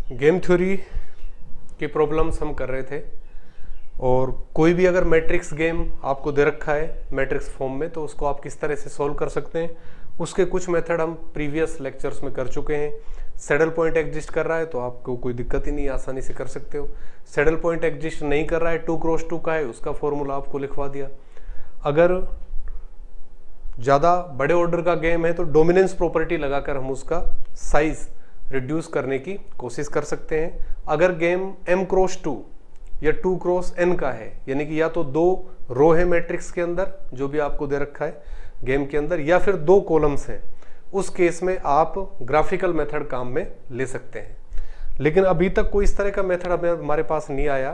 Game theory की problems हम कर रहे थे और कोई भी अगर मैट्रिक्स गेम आपको दे रखा है मैट्रिक्स फॉर्म में तो उसको आप किस तरह से सॉल्व कर सकते हैं उसके कुछ मेथड हम प्रीवियस लेक्चर्स में कर चुके हैं। सैडल पॉइंट एग्जिस्ट कर रहा है तो आपको कोई दिक्कत ही नहीं, आसानी से कर सकते हो। सैडल पॉइंट एग्जिस्ट नहीं कर रहा है, 2x2 का है, उसका फॉर्मूला आपको लिखवा दिया। अगर ज़्यादा बड़े ऑर्डर का गेम है तो डोमिनेंस प्रॉपर्टी लगाकर हम उसका साइज रिड्यूस करने की कोशिश कर सकते हैं। अगर गेम m×2 या 2x n का है, यानी कि या तो 2 रो है मैट्रिक्स के अंदर जो भी आपको दे रखा है गेम के अंदर, या फिर 2 कॉलम्स हैं, उस केस में आप ग्राफिकल मेथड काम में ले सकते हैं। लेकिन अभी तक कोई इस तरह का मेथड हमारे पास नहीं आया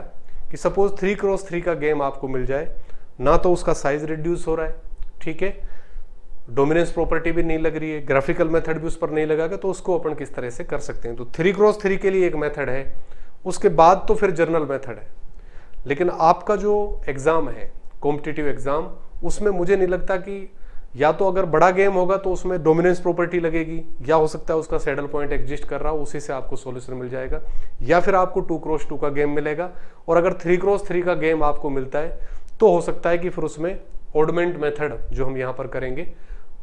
कि सपोज 3x3 का गेम आपको मिल जाए, ना तो उसका साइज रिड्यूस हो रहा है, ठीक है, डोमिनेंस प्रॉपर्टी भी नहीं लग रही है, ग्राफिकल मेथड भी उस पर नहीं लगाएगा, तो उसको अपन किस तरह से कर सकते हैं। तो 3x3 के लिए एक मेथड है, उसके बाद तो फिर जर्नल मेथड है। लेकिन आपका जो एग्जाम है कॉम्पिटिटिव एग्जाम, उसमें मुझे नहीं लगता कि या तो अगर बड़ा गेम होगा तो उसमें डोमिनेंस प्रॉपर्टी लगेगी, या हो सकता है उसका सैडल पॉइंट एग्जिस्ट कर रहा हो, उसी से आपको सॉल्यूशन मिल जाएगा, या फिर आपको 2x2 का गेम मिलेगा। और अगर 3x3 का गेम आपको मिलता है तो हो सकता है कि फिर उसमें ऑडमेंट मेथड जो हम यहाँ पर करेंगे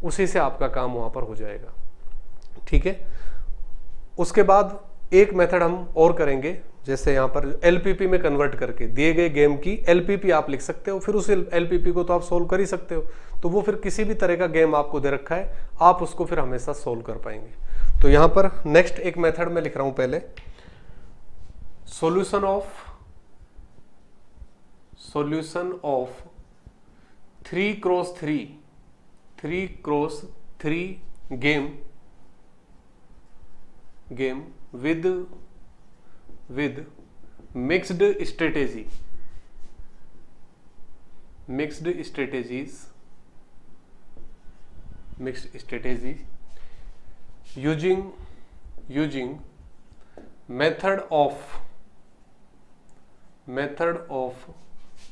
उसी से आपका काम वहाँ पर हो जाएगा, ठीक है। उसके बाद एक मेथड हम और करेंगे, जैसे यहाँ पर LPP में कन्वर्ट करके दिए गए गेम की LPP आप लिख सकते हो, फिर उस LPP को तो आप सोल्व कर ही सकते हो। तो वो फिर किसी भी तरह का गेम आपको दे रखा है, आप उसको फिर हमेशा सोल्व कर पाएंगे। तो यहाँ पर नेक्स्ट एक मेथड में लिख रहा हूं, पहले solution of 3x3 game with mixed strategies using method of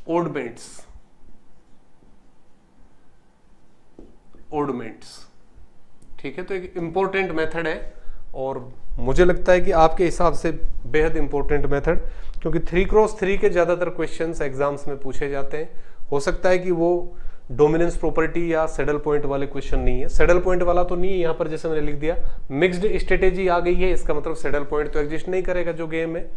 odd mates, ठीक है। तो एक इंपॉर्टेंट मेथड है और मुझे लगता है कि आपके हिसाब से बेहद इंपॉर्टेंट मेथड, क्योंकि 3x3 के ज्यादातर क्वेश्चंस एग्जाम्स में पूछे जाते हैं। हो सकता है कि वो डोमिनेंस प्रॉपर्टी या सैडल पॉइंट वाले क्वेश्चन नहीं है, सैडल पॉइंट वाला तो नहीं है यहाँ पर, जैसे मैंने लिख दिया मिक्स्ड स्ट्रेटेजी आ गई है, इसका मतलब सैडल पॉइंट तो एग्जिस्ट नहीं करेगा जो गेम है,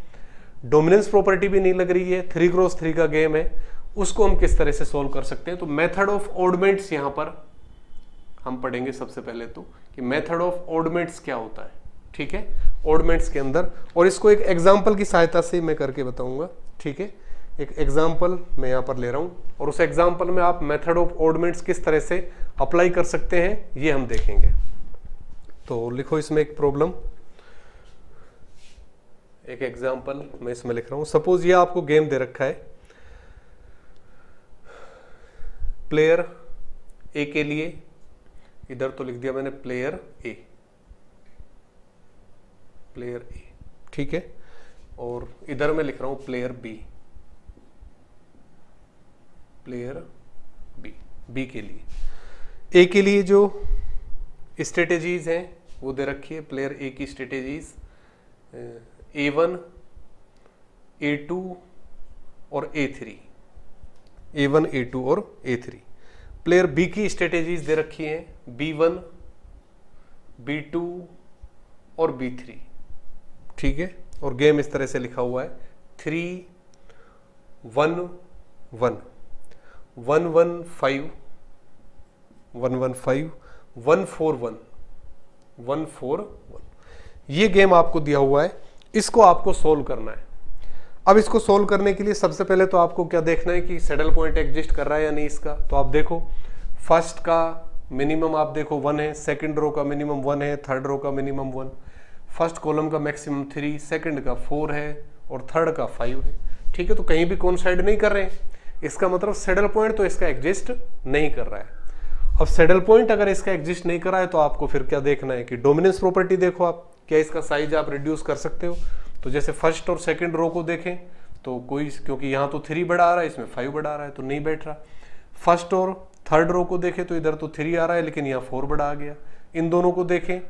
डोमिनेंस प्रॉपर्टी भी नहीं लग रही है, 3x3 का गेम है, उसको हम किस तरह से सोल्व कर सकते हैं। तो मेथड ऑफ ऑडमेंट्स यहाँ पर हम पढ़ेंगे सबसे पहले तो कि मेथड ऑफ ऑडमेंट्स क्या होता है, ठीक है, ऑडमेंट्स के अंदर। और इसको एक एग्जांपल की सहायता से मैं करके बताऊंगा, ठीक है। एक एग्जांपल मैं यहाँ पर ले रहा हूं और उस एग्जांपल में आप मेथड ऑफ ऑडमेंट्स किस तरह से अप्लाई कर सकते हैं ये हम देखेंगे। तो लिखो इसमें एक प्रॉब्लम, एक एग्जांपल मैं इसमें लिख रहा हूं। सपोज ये आपको गेम दे रखा है, प्लेयर ए के लिए, इधर तो लिख दिया मैंने प्लेयर ए, ठीक है, और इधर मैं लिख रहा हूं प्लेयर बी के लिए। ए के लिए जो स्ट्रेटेजीज हैं वो दे रखी है, प्लेयर ए की स्ट्रेटेजीज A1, A2 और A3, A1, A2 और A3। प्लेयर बी की स्ट्रेटेजीज दे रखी हैं B1, B2 और B3, ठीक है। और गेम इस तरह से लिखा हुआ है 3-1-1, 1-1-5, 1-1-5, 1-4-1, 1-4-1। ये गेम आपको दिया हुआ है, इसको आपको सोल्व करना है। अब इसको सोल्व करने के लिए सबसे पहले तो आपको क्या देखना है कि सैडल पॉइंट एग्जिस्ट कर रहा है या नहीं इसका। तो आप देखो फर्स्ट का मिनिमम आप देखो 1 है, सेकंड रो का मिनिमम 1 है, थर्ड रो का मिनिमम 1, फर्स्ट कॉलम का मैक्सिमम 3, सेकंड का 4 है और थर्ड का 5 है, ठीक है। तो कहीं भी कोइंसाइड नहीं कर रहे हैं, इसका मतलब सैडल पॉइंट तो इसका एग्जिस्ट नहीं कर रहा है। अब सैडल पॉइंट अगर इसका एग्जिस्ट नहीं कर रहा है तो आपको फिर क्या देखना है कि डोमिनेंस प्रॉपर्टी देखो आप, क्या इसका साइज आप रिड्यूस कर सकते हो। तो जैसे फर्स्ट और सेकंड रो को देखें तो कोई, क्योंकि यहाँ तो 3 बड़ा आ रहा है, इसमें 5 बड़ा आ रहा है तो नहीं बैठ रहा। फर्स्ट और थर्ड रो को देखें तो इधर तो 3 आ रहा है लेकिन यहाँ 4 बड़ा आ गया। इन दोनों को देखें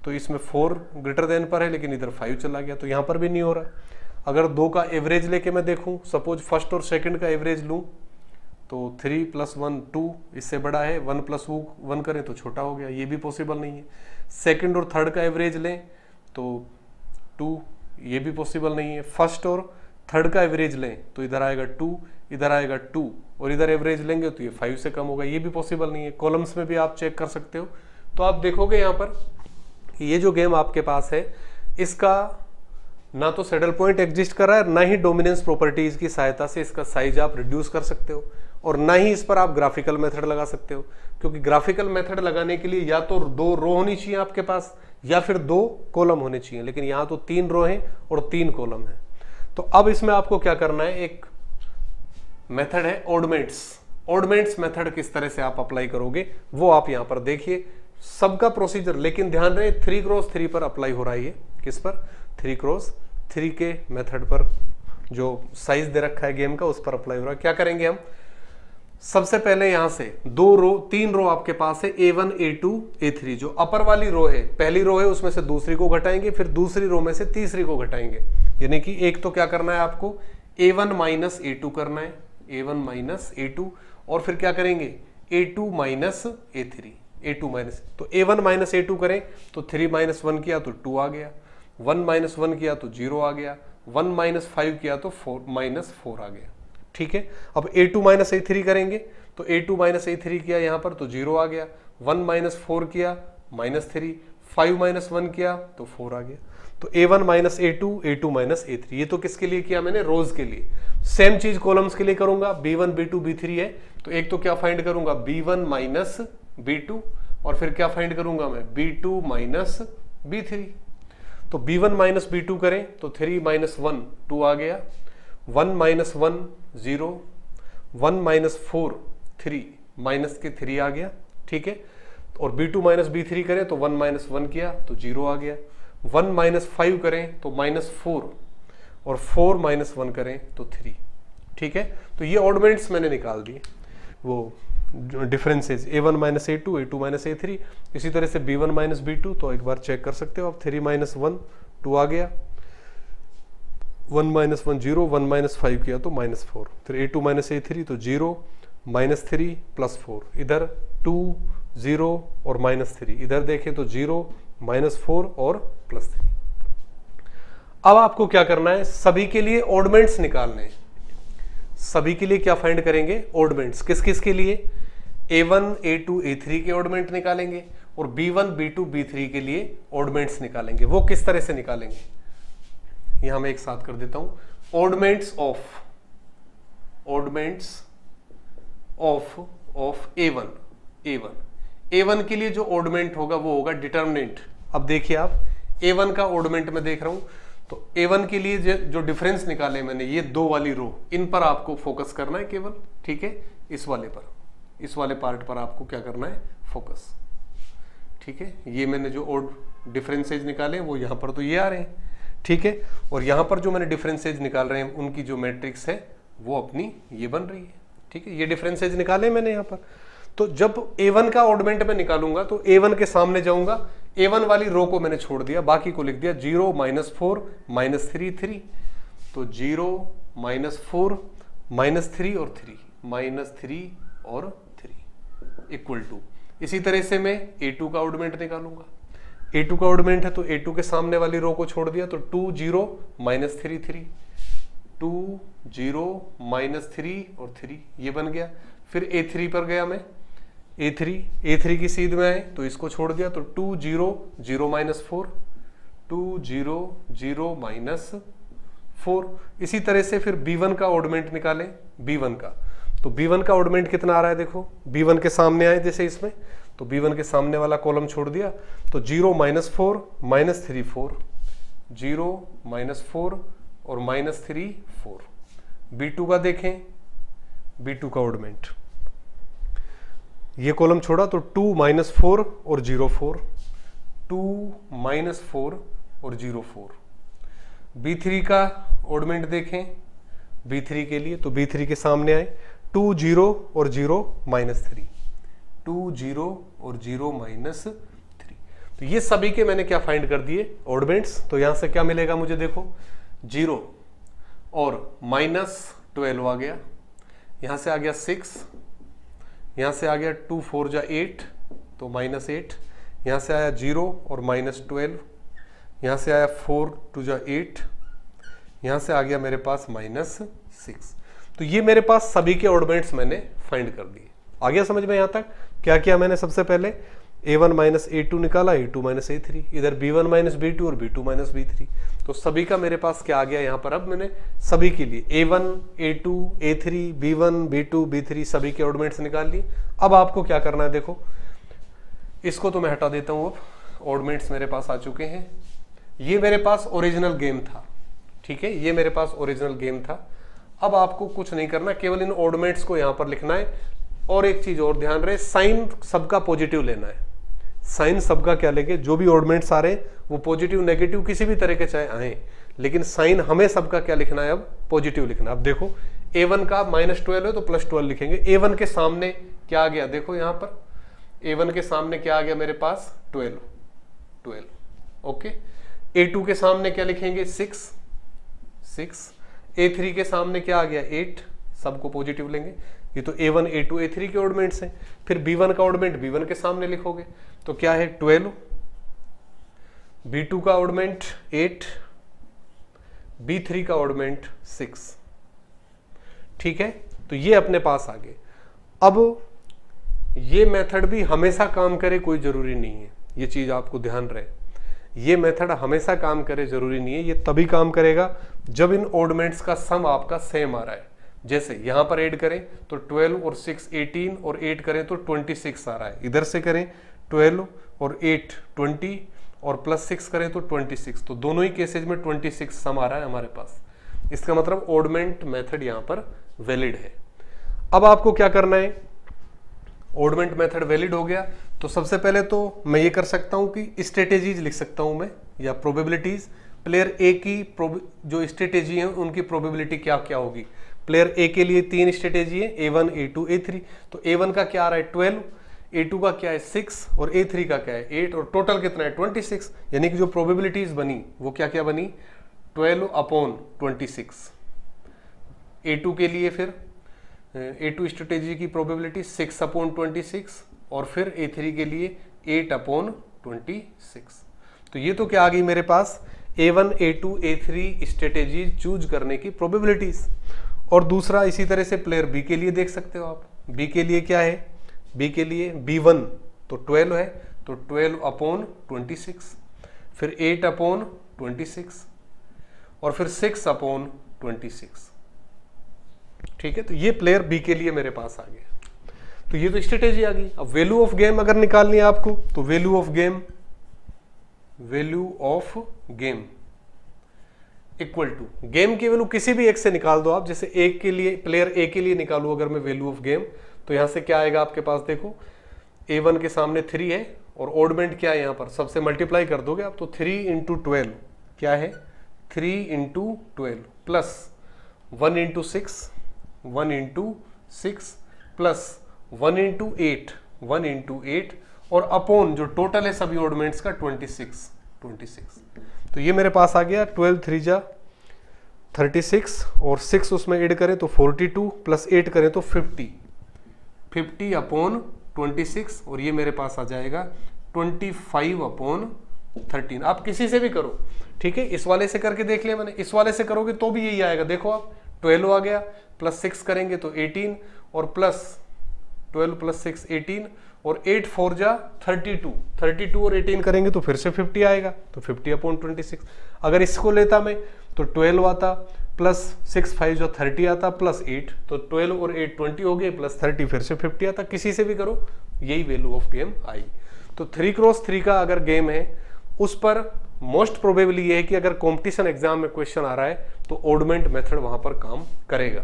तो इसमें 4 ग्रेटर देन पर है लेकिन इधर 5 चला गया, तो यहाँ पर भी नहीं हो रहा। अगर 2 का एवरेज लेके मैं देखूँ, सपोज फर्स्ट और सेकंड का एवरेज लूँ तो 3 + 1 2, इससे बड़ा है, 1 + 1 करें तो छोटा हो गया, ये भी पॉसिबल नहीं है। सेकंड और थर्ड का एवरेज लें तो 2, ये भी पॉसिबल नहीं है। फर्स्ट और थर्ड का एवरेज लें तो इधर आएगा 2, इधर आएगा 2, और इधर एवरेज लेंगे तो ये 5 से कम होगा, ये भी पॉसिबल नहीं है। कॉलम्स में भी आप चेक कर सकते हो। तो आप देखोगे यहाँ पर ये जो गेम आपके पास है, इसका ना तो सैडल पॉइंट एग्जिस्ट कर रहा है, ना ही डोमिनेंस प्रॉपर्टीज की सहायता से इसका साइज आप रिड्यूस कर सकते हो, और ना ही इस पर आप ग्राफिकल मेथड लगा सकते हो। क्योंकि ग्राफिकल मेथड लगाने के लिए या तो 2 रो होनी चाहिए आपके पास या फिर 2 कॉलम होने चाहिए, लेकिन यहाँ तो 3 रो हैं और 3 कॉलम है। तो अब इसमें आपको क्या करना है, एक मेथड है ऑडमेंट्स। ऑडमेंट्स मेथड किस तरह से आप अप्लाई करोगे वो आप यहाँ पर देखिए, सबका प्रोसीजर, लेकिन ध्यान रहे 3x3 पर अप्लाई हो रहा है। ये किस पर? 3x3 के मेथड पर, जो साइज दे रखा है गेम का उस पर अप्लाई हो रहा है। क्या करेंगे हम, सबसे पहले यहां से 3 रो आपके पास है, A1 A2 A3। जो अपर वाली रो है, पहली रो है, उसमें से दूसरी को घटाएंगे, फिर दूसरी रो में से तीसरी को घटाएंगे। यानी कि एक तो क्या करना है आपको, A1 - A2 करना है, A1 - A2, और फिर क्या करेंगे, A2 - A3, A2 माइनस, तो A1 - A2 करें तो 3 - 1 किया तो 2 आ गया, 1 - 1 किया तो 0 आ गया, 1 - 5 किया तो -4 आ गया। ठीक है, अब A2 - A3 करेंगे तो A2 - A3 किया यहाँ पर तो 0 आ गया, 1 - 4 किया -3, 5 - 1 किया तो 4 आ गया। तो A1 - A2, A2 - A3, ये तो किसके लिए किया मैंने, रोज के लिए। सेम चीज कॉलम्स के लिए करूंगा, B1 B2 B3 है, तो एक तो क्या फाइंड करूंगा, B1 - B2, और फिर क्या फाइंड करूंगा मैं, B2 - B3। तो B1 - B2 करें तो 3 - 1 2 आ गया, 1 - 1 0, 1 - 4 3, माइनस के 3 आ गया। ठीक है, और B2 - B3 करें तो 1 - 1 किया तो 0 आ गया, 1 - 5 करें तो -4, और 4 - 1 करें तो 3। ठीक है, तो ये ऑडमेंट्स मैंने निकाल दिए, वो differences A1 - A2, A2 - A3। इसी तरह से B1 - B2, तो एक बार चेक कर सकते हो आप, 3 - 1 2 आ गया, 1 - 1 0, 1 - 5 किया तो -4, फिर A2 - A3 तो 0 -3 +4, इधर 2 0 और -3, इधर देखें तो 0 -4 और +3। अब आपको क्या करना है, सभी के लिए ऑडमेंट्स निकालने हैं। सभी के लिए क्या फाइंड करेंगे, ऑडमेंट्स। किस किस के लिए, A1 A2 A3 के ऑडमेंट निकालेंगे, और B1 B2 B3 के लिए ऑडमेंट्स निकालेंगे। वो किस तरह से निकालेंगे, यहां मैं एक साथ कर देता हूं, ऑडमेंट्स ऑफ A1 के लिए जो ऑडमेंट होगा वो होगा डिटर्मिनेंट। अब देखिए आप, A1 का ऑडमेंट में देख रहा हूं, तो A1 के लिए जो डिफरेंस निकाले मैंने, ये 2 वाली रो, इन पर आपको फोकस करना है केवल। ठीक है, इस वाले पर, इस वाले पार्ट पर आपको क्या करना है, फोकस। ठीक है, ये मैंने जो डिफरेंसेज निकाले वो यहां पर तो ये आ रहे हैं। ठीक है, और यहां पर जो मैंने डिफरेंसेज निकाल रहे हैं, उनकी जो मैट्रिक्स है वो अपनी ये बन रही है। ठीक है, ये डिफरेंसेज निकाले मैंने यहां पर। तो जब A1 का ऑडमेंट में निकालूंगा तो A1 के सामने जाऊंगा, A1 वाली रो को मैंने छोड़ दिया, बाकी को लिख दिया 0 -4 -3 3, तो 0 -4 -3 और 3, -3 और 3 इक्वल टू। इसी तरह से मैं A2 का ऑडमेंट निकालूंगा, A2 का ऑडमेंट है तो A2 के सामने वाली रो को छोड़ दिया, तो 2 0 -3 3, 2 0 -3 और 3, ये बन गया। फिर A3 पर गया मैं, A3 की सीध में आए तो इसको छोड़ दिया, तो 2 0 0 -4, 2 0 0 -4। इसी तरह से फिर B1 का ऑडमेंट निकालें, B1 का, तो B1 का ऑडमेंट कितना आ रहा है, देखो B1 के सामने आए जैसे इसमें, तो B1 के सामने वाला कॉलम छोड़ दिया, तो 0 -4 -3 4, 0 -4 और -3 4। B2 का देखें, B2 का ऑडमेंट, ये कॉलम छोड़ा तो 2 -4 और 0 4, 2 -4 और 0 4। B3 का ऑडमेंट देखें, B3 के लिए, तो B3 के सामने आए 2 0 और 0 -3, 2 0 और 0 -3। तो ये सभी के मैंने क्या फाइंड कर दिए, ऑडमेंट्स। तो यहां से क्या मिलेगा मुझे, देखो 0 और -12 आ गया, यहां से आ गया 6, यहां से आ गया 2 4 जा 8 तो -8, यहां से आया 0 और -12, यहां से आया 4 2 जा 8, यहां से आ गया मेरे पास -6। तो ये मेरे पास सभी के ऑडमेंट्स मैंने फाइंड कर दिए। आ गया समझ में यहां तक? क्या किया मैंने, सबसे पहले a1 a2 निकाला, a2 a3, इधर b1 b2 और b2 b3। तो सभी का मेरे पास क्या आ गया यहाँ पर, अब मैंने सभी के लिए a1 a2 a3 b1 b2 b3 सभी के ऑडमेंट्स निकाल लिए। अब आपको क्या करना है, देखो इसको तो मैं हटा देता हूँ। अब ऑडमेंट्स मेरे पास आ चुके हैं। ये मेरे पास ओरिजिनल गेम था, ठीक है, ये मेरे पास ओरिजिनल गेम था। अब आपको कुछ नहीं करना, केवल इन ऑडमेंट्स को यहाँ पर लिखना है। और एक चीज और ध्यान रहे, साइन सबका पॉजिटिव लेना है। साइन सबका क्या लेंगे, जो भी ऑडमेंट्स आ रहे हैं वो पॉजिटिव नेगेटिव किसी भी तरह के चाहे आए, लेकिन साइन हमें सबका क्या लिखना है, अब पॉजिटिव लिखना है। अब देखो a1 का -12 है तो +12 लिखेंगे। a1 के सामने क्या आ गया, देखो यहाँ पर a1 के सामने क्या आ गया मेरे पास, 12। ओके, a2 के सामने क्या लिखेंगे, 6। a3 के सामने क्या आ गया, 8, सबको पॉजिटिव लेंगे। ये तो a1 a2 a3 के ऑडमेंट्स हैं। फिर b1 का ऑडमेंट b1 के सामने लिखोगे तो क्या है, 12, b2 का ऑडमेंट 8, b3 का ऑडमेंट 6। ठीक है, तो ये अपने पास आ गए। अब ये मेथड भी हमेशा काम करे कोई जरूरी नहीं है, ये चीज आपको ध्यान रहे। ये मेथड हमेशा काम करे जरूरी नहीं है, ये तभी काम करेगा जब इन ऑडमेंट्स का सम आपका सेम आ रहा है। जैसे यहां पर ऐड करें तो 12 और 6 18 और 8 करें तो 26 आ रहा है। इधर से करें 12 और 8 20 और +6 करें तो 26, तो दोनों ही केसेज में 26 सम आ रहा है हमारे पास। इसका मतलब ऑडमेंट मेथड यहां पर वैलिड है। अब आपको क्या करना है, ऑडमेंट मेथड वैलिड हो गया तो सबसे पहले तो मैं ये कर सकता हूं कि स्ट्रेटेजीज लिख सकता हूं मैं, या प्रोबेबिलिटीज। प्लेयर ए की जो स्ट्रेटेजी है उनकी प्रोबेबिलिटी क्या क्या होगी। प्लेयर ए के लिए 3 स्ट्रेटेजी है, A1 A2 A3। तो A1 का क्या आ रहा है, 12, A2 का क्या है 6 और A3 का क्या है 8, और टोटल कितना है 26। यानी कि जो प्रोबेबिलिटीज बनी वो क्या क्या बनी, 12/26। A2 के लिए फिर A2 स्ट्रेटेजी की प्रोबेबिलिटी 6/26 और फिर A3 के लिए 8/26। तो ये तो क्या आ गई मेरे पास, A1 A2 A3 strategy choose करने की प्रोबेबिलिटीज। और दूसरा इसी तरह से प्लेयर बी के लिए देख सकते हो आप। बी के लिए क्या है, बी के लिए B1 तो 12 है तो 12/26, फिर 8/26 और फिर 6/26। ठीक है, तो ये प्लेयर बी के लिए मेरे पास आ गया। तो ये तो स्ट्रेटेजी आ गई। अब वैल्यू ऑफ गेम अगर निकालनी है आपको तो value of game equal to, game की वैल्यू किसी भी एक से निकाल दो आप। जैसे एक के लिए, प्लेयर ए के लिए निकालू अगर मैं वैल्यू ऑफ गेम, तो यहां से क्या आएगा आपके पास, देखो A1 के सामने 3 है और ऑडमेंट क्या है यहाँ पर, सबसे मल्टीप्लाई कर दोगे आप तो 3 × 12 क्या है, 3 × 12 प्लस 1 × 6 प्लस 1 × 8 और अपॉन जो टोटल है सभी ऑडमेंट्स का 26। तो ये मेरे पास आ गया 12 3 जा 36 और 6 उसमें ऐड करें तो 42 प्लस 8 करें तो 50/26 और ये मेरे पास आ जाएगा 25/13। आप किसी से भी करो, ठीक है, इस वाले से करके देख लिया मैंने, इस वाले से करोगे तो भी यही आएगा। देखो आप 12 आ गया, प्लस 6 करेंगे तो 18 और प्लस 12 + 6 18 और 8 4 जा 32 और 18 करेंगे तो फिर से 50 आएगा, तो 50/26। अगर इसको लेता मैं तो 12 आता प्लस 6 5 जो 30 आता प्लस 8, तो 12 और 8 20 हो गए प्लस 30 फिर से 50 आता। किसी से भी करो यही वैल्यू ऑफ गेम आई। तो 3x3 का अगर गेम है उस पर मोस्ट प्रोबेबली ये है कि अगर कंपटीशन एग्जाम में क्वेश्चन आ रहा है तो ऑडमेंट मेथड वहां पर काम करेगा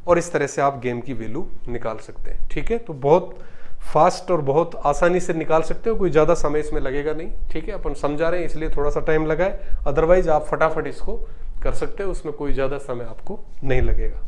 और इस तरह से आप गेम की वैल्यू निकाल सकते हैं। ठीक है, तो बहुत फास्ट और बहुत आसानी से निकाल सकते हो, कोई ज़्यादा समय इसमें लगेगा नहीं। ठीक है, अपन समझा रहे हैं इसलिए थोड़ा सा टाइम लगा है, अदरवाइज आप फटाफट इसको कर सकते हो, उसमें कोई ज़्यादा समय आपको नहीं लगेगा।